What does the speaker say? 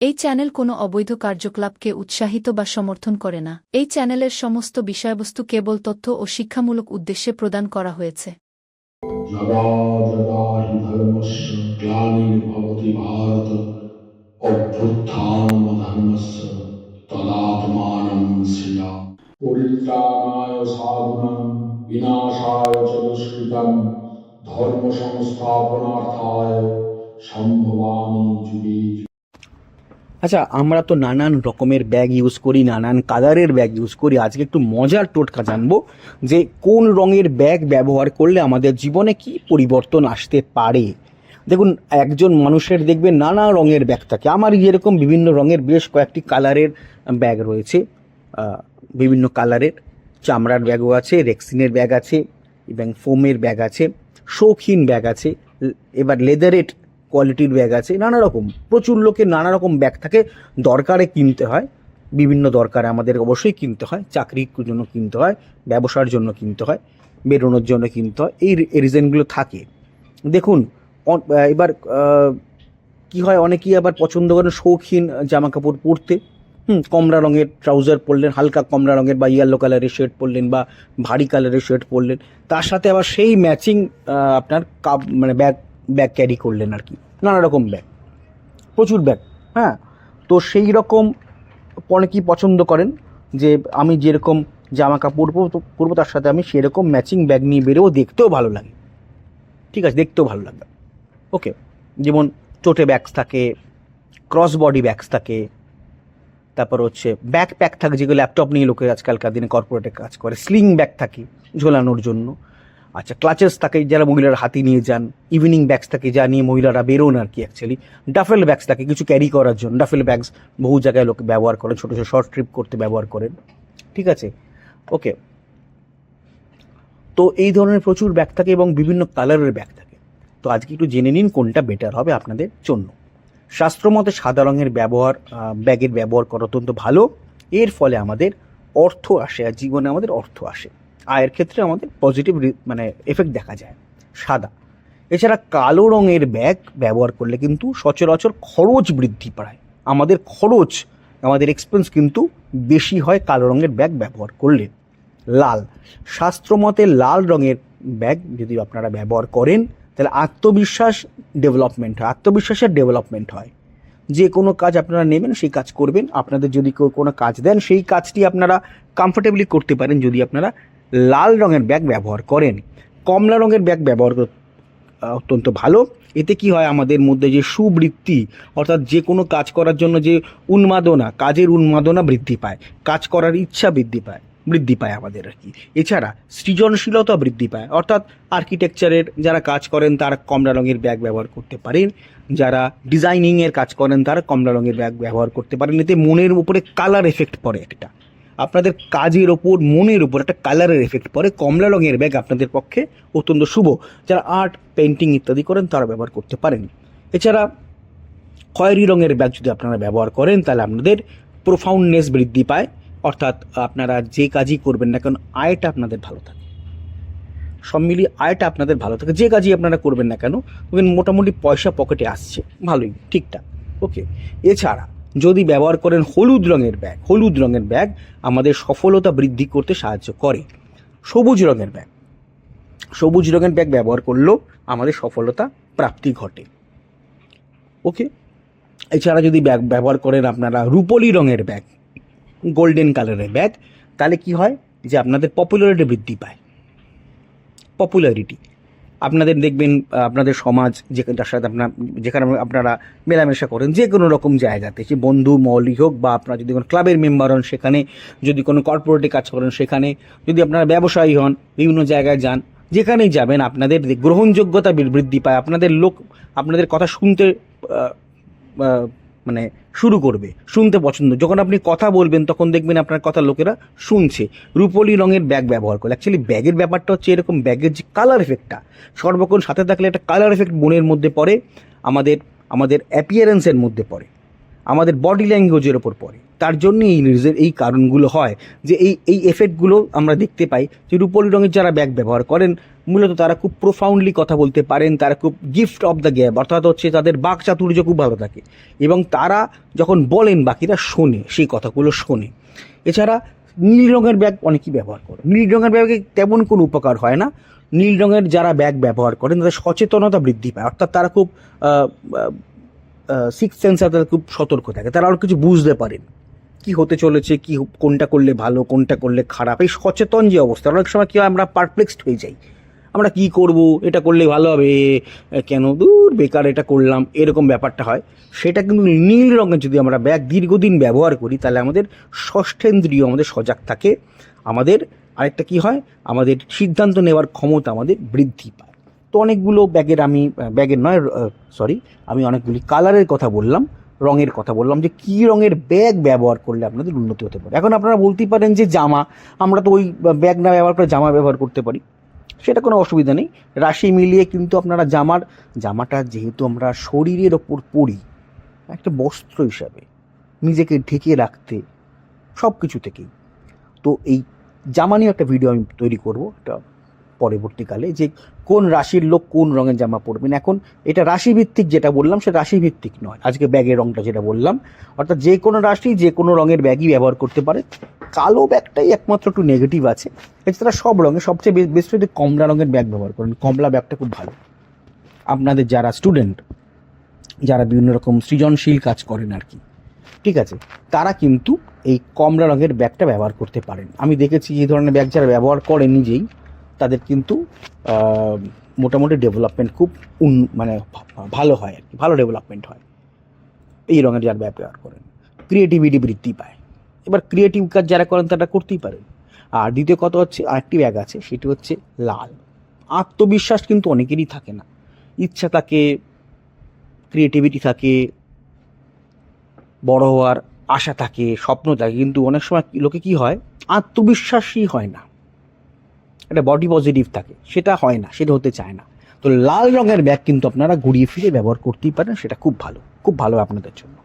এই চ্যানেল কোনো অবৈধ কার্যকলাপকে উৎসাহিত বা সমর্থন করে না। এই চ্যানেলের সমস্ত বিষয়বস্তু কেবল তথ্য ও শিক্ষামূলক উদ্দেশ্যে প্রদান করা হয়েছে। যদা যদা হি ধর্মস্য গ্লানির্ভবতি ভারত অভ্যুত্থানমধর্মস্য তদাত্মানং সৃজামি। পরিত্রাণায় সাধুনাং বিনাশায় চ দুষ্কৃতং ধর্ম সংস্থাপনার্থায় সম্ভবামি যুগে যুগে। আচ্ছা, আমরা তো নানান রকমের ব্যাগ ইউজ করি, নানান কালারের ব্যাগ ইউজ করি। আজকে একটু মজার টোটকা জানবো যে কোন রঙের ব্যাগ ব্যবহার করলে আমাদের জীবনে কি পরিবর্তন আসতে পারে। দেখুন, একজন মানুষের দেখবেন নানা রঙের ব্যাগ থাকে। আমার যেরকম বিভিন্ন রঙের বেশ কয়েকটি কালারের ব্যাগ রয়েছে, বিভিন্ন কালারের চামড়ার ব্যাগও আছে, রেক্সিনের ব্যাগ আছে, এবং ফোমের ব্যাগ আছে, শৌখিন ব্যাগ আছে, এবার লেদারের কোয়ালিটির ব্যাগ আছে, নানা রকম। প্রচুর লোকের নানা রকম ব্যাগ থাকে, দরকারে কিনতে হয়, বিভিন্ন দরকারে আমাদের অবশ্যই কিনতে হয়। চাকরির জন্য কিনতে হয়, ব্যবসার জন্য কিনতে হয়, বেরোনোর জন্য কিনতে হয়, এই রিজনগুলো থাকে। দেখুন, এবার কি হয়, অনেকেই আবার পছন্দ করেন শৌখিন জামা কাপড় পরতে। কমলা রঙের ট্রাউজার পরলেন, হালকা কমলা রঙের বা ইয়েলো কালারের শার্ট পরলেন, বা ভারী কালারের শার্ট পরলেন, তার সাথে আবার সেই ম্যাচিং আপনার মানে ব্যাগ ক্যারি করলেন আর কি। নানা রকম ব্যাগ, প্রচুর ব্যাগ। হ্যাঁ, তো সেই রকম অনেকেই পছন্দ করেন যে আমি যেরকম জামা কাপড় পরবো তার সাথে আমি সেরকম ম্যাচিং ব্যাগ নিয়ে বেরোবো, দেখতেও ভালো লাগে। ঠিক আছে, দেখতেও ভালো লাগবে। ওকে, যেমন টোটে ব্যাগস থাকে, ক্রস বডি ব্যাগস থাকে, তারপর হচ্ছে ব্যাকপ্যাক থাকে, যেগুলো ল্যাপটপ নিয়ে লোকে আজকালকার দিনে কর্পোরেটে কাজ করে। স্লিং ব্যাগ থাকে ঝোলানোর জন্য। আচ্ছা, ক্লাচেস থাকে যারা মহিলারা হাতি নিয়ে যান। ইভিনিং ব্যাগস থাকে যা নিয়ে মহিলারা বেরোন আর কি অ্যাকচুয়ালি। ডাফেল ব্যাগস থাকে কিছু ক্যারি করার জন্য। ডাফেল ব্যাগস বহু জায়গায় লোকে ব্যবহার করেন, ছোটো ছোটো শর্ট ট্রিপ করতে ব্যবহার করেন। ঠিক আছে, ওকে। তো এই ধরনের প্রচুর ব্যাগ থাকে এবং বিভিন্ন কালারের ব্যাগ থাকে। তো আজকে একটু জেনে নিন কোনটা বেটার হবে আপনাদের জন্য। শাস্ত্রমতে সাদা রঙের ব্যাগের ব্যবহার করা অত্যন্ত ভালো। এর ফলে আমাদের অর্থ আসে, আর জীবনে আমাদের অর্থ আসে, আয়ের ক্ষেত্রে আমাদের পজিটিভ মানে এফেক্ট দেখা যায় সাদা। এছাড়া কালো রঙের ব্যাগ ব্যবহার করলে কিন্তু সচরাচর খরচ বৃদ্ধি পায়। আমাদের এক্সপেন্স কিন্তু বেশি হয় কালো রঙের ব্যাগ ব্যবহার করলে। লাল, শাস্ত্রমতে লাল রঙের ব্যাগ যদি আপনারা ব্যবহার করেন তাহলে আত্মবিশ্বাসের ডেভেলপমেন্ট হয়। যে কোনো কাজ আপনারা নেবেন, সেই কাজ করবেন। আপনাদের যদি কেউ কোনো কাজ দেন, সেই কাজটি আপনারা কমফোর্টেবলি করতে পারেন যদি আপনারা লাল রঙের ব্যাগ ব্যবহার করেন। কমলা রঙের ব্যাগ ব্যবহার অত্যন্ত ভালো। এতে কি হয়, আমাদের মধ্যে যে সুবৃত্তি, অর্থাৎ যে কোনো কাজ করার জন্য যে কাজের উন্মাদনা বৃদ্ধি পায়, কাজ করার ইচ্ছা বৃদ্ধি পায় আমাদের আর কি। এছাড়া সৃজনশীলতা বৃদ্ধি পায়, অর্থাৎ আর্কিটেকচারের যারা কাজ করেন তারা কমলা রঙের ব্যাগ ব্যবহার করতে পারেন, যারা ডিজাইনিংয়ের কাজ করেন তারা কমলা রঙের ব্যাগ ব্যবহার করতে পারেন। এতে মনের উপরে কালার এফেক্ট পড়ে, একটা আপনাদের কাজের ওপর মনের উপর একটা কালারের এফেক্ট পড়ে। কমলা রঙের ব্যাগ আপনাদের পক্ষে অত্যন্ত শুভ। যারা আর্ট, পেন্টিং ইত্যাদি করেন তারা ব্যবহার করতে পারেন। এছাড়া খয়েরি রঙের ব্যাগ যদি আপনারা ব্যবহার করেন তাহলে আপনাদের প্রোফাউন্ডনেস বৃদ্ধি পায়, অর্থাৎ আপনারা যে কাজই করবেন না কেন আয়টা আপনাদের ভালো থাকে। সব মিলিয়ে আয়টা আপনাদের ভালো থাকে, যে কাজই আপনারা করবেন না কেন মোটামুটি পয়সা পকেটে আসছে ভালোই, ঠিকঠাক। ওকে, এছাড়া যদি ব্যবহার করেন হলুদ রঙের ব্যাগ আমাদের সফলতা বৃদ্ধি করতে সাহায্য করে। সবুজ রঙের ব্যাগ ব্যবহার করলেও আমাদের সফলতা প্রাপ্তি ঘটে। ওকে, এছাড়া যদি ব্যাগ ব্যবহার করেন আপনারা রূপোলি রঙের ব্যাগ, গোল্ডেন কালারের ব্যাগ, তাহলে কি হয় যে আপনাদের পপুলারিটি বৃদ্ধি পায়। আপনাদের দেখবেন আপনাদের সমাজ যেখানটার সাথে যেখানে আপনারা মেলামেশা করেন, যে কোনো রকম জায়গাতে, সে বন্ধু মহলই হোক বা আপনারা যদি কোনো ক্লাবের মেম্বার হন সেখানে, যদি কোনো কর্পোরেটে কাজ করেন সেখানে, যদি আপনারা ব্যবসায়ী হন, বিভিন্ন জায়গায় যান, যেখানেই যাবেন আপনাদের গ্রহণযোগ্যতা বৃদ্ধি পায়। আপনাদের কথা শুনতে মানে শুরু করবে, শুনতে পছন্দ। যখন আপনি কথা বলবেন তখন দেখবেন আপনার কথা লোকেরা শুনছে। রূপোলি রঙের ব্যাগ ব্যবহার করে। অ্যাকচুয়ালি ব্যাগের ব্যাপারটা হচ্ছে এরকম, ব্যাগের যে কালার এফেক্টটা সর্বক্ষণ সাথে থাকলে একটা কালার এফেক্ট মনের মধ্যে পড়ে, আমাদের অ্যাপিয়ারেন্সের মধ্যে পড়ে, আমাদের বডি ল্যাঙ্গুয়েজের ওপর পড়ে। তার জন্য এই কারণগুলো হয় যে এই এফেক্টগুলো আমরা দেখতে পাই যে রূপোলি রঙের যারা ব্যাগ ব্যবহার করেন মূলত তারা খুব প্রোফাউন্ডলি কথা বলতে পারেন, তারা খুব গিফট অফ দ্য গ্যাব, অর্থাৎ হচ্ছে তাদের বাকচাতুর্য খুব ভালো থাকে এবং তারা যখন বলেন বাকিরা শোনে, সেই কথাগুলো শোনে। এছাড়া নীল রঙের ব্যাগ অনেকেই ব্যবহার করে। নীল রঙের ব্যাগে তেমন কোনো উপকার হয় না। নীল রঙের যারা ব্যাগ ব্যবহার করেন তাদের সচেতনতা বৃদ্ধি পায়, অর্থাৎ তারা খুব সিক্স সেন্সার, তারা খুব সতর্ক থাকে, তারা আরও কিছু বুঝতে পারেন কি হতে চলেছে, কি কোনটা করলে ভালো, কোনটা করলে খারাপ। এই সচেতন যে অবস্থা, অনেক সময় কি হয় আমরা পারপ্লেক্সড হয়ে যাই, আমরা কি করব, এটা করলে ভালো হবে, কেন দূর বেকার এটা করলাম, এরকম ব্যাপারটা হয়। সেটা কিন্তু নীল রঙের যদি আমরা ব্যাগ দীর্ঘদিন ব্যবহার করি তাহলে আমাদের ষষ্ঠেন্দ্রিয় আমাদের সজাগ থাকে, আমাদের আরেকটা কি হয়, আমাদের সিদ্ধান্ত নেওয়ার ক্ষমতা আমাদের বৃদ্ধি পায়। তো অনেকগুলো ব্যাগের আমি অনেকগুলি কালারের কথা বললাম, রঙের কথা বললাম, যে কী রঙের ব্যাগ ব্যবহার করলে আপনাদের উন্নতি হতে পারে। এখন আপনারা বলতেই পারেন যে জামা, আমরা তো ওই ব্যাগ না ব্যবহার করে জামা ব্যবহার করতে পারি, সেটা কোনো অসুবিধা নেই। রাশি মিলিয়ে কিন্তু আপনারা জামাটা যেহেতু আমরা শরীরের ওপর পরি একটা বস্ত্র হিসাবে, নিজেকে ঢেকে রাখতে সব কিছু থেকেই, তো এই জামা নিয়ে একটা ভিডিও আমি তৈরি করব একটা পরবর্তীকালে, যে কোন রাশির লোক কোন রঙের জামা পরবেন। এখন এটা রাশিভিত্তিক, যেটা বললাম সেটা রাশিভিত্তিক নয়। আজকে ব্যাগের রঙটা যেটা বললাম, অর্থাৎ যে কোনো রাশি যে কোনো রঙের ব্যাগই ব্যবহার করতে পারে। কালো ব্যাগটাই একমাত্র একটু নেগেটিভ আছে, এছাড়া সব রঙে সবচেয়ে বেশি যদি কমলা রঙের ব্যাগ ব্যবহার করেন, কমলা ব্যাগটা খুব ভালো। আপনাদের যারা স্টুডেন্ট, যারা বিভিন্ন রকম সৃজনশীল কাজ করেন আর কি, ঠিক আছে, তারা কিন্তু এই কমলা রঙের ব্যাগটা ব্যবহার করতে পারেন। আমি দেখেছি এই ধরনের ব্যাগ যারা ব্যবহার করে নিজেই, তাদের কিন্তু মোটামুটি ডেভেলপমেন্ট খুব মানে ভালো হয় আর কি, ভালো ডেভেলপমেন্ট হয় এই রঙের যারা ব্যাগ ব্যবহার করেন। ক্রিয়েটিভিটি বৃদ্ধি পায়। এবার ক্রিয়েটিভ কাজ যারা করেন তারা করতেই পারেন। আর দ্বিতীয় কথা হচ্ছে, আরেকটি ব্যাগ আছে, সেটি হচ্ছে লাল। আত্মবিশ্বাস কিন্তু অনেকেরই থাকে না, ইচ্ছা থাকে, ক্রিয়েটিভিটি থাকে, বড় হওয়ার আশা থাকে, স্বপ্ন থাকে, কিন্তু অনেক সময় লোকে কি হয়, আত্মবিশ্বাসী হয় না, একটা বডি পজিটিভ থাকে, সেটা হয় না, সেটা হতে চায় না। তো লাল রঙের ব্যাগ কিন্তু আপনারা ঘুরিয়ে ফিরে ব্যবহার করতেই পারেন, সেটা খুব ভালো, খুব ভালো আপনাদের জন্য।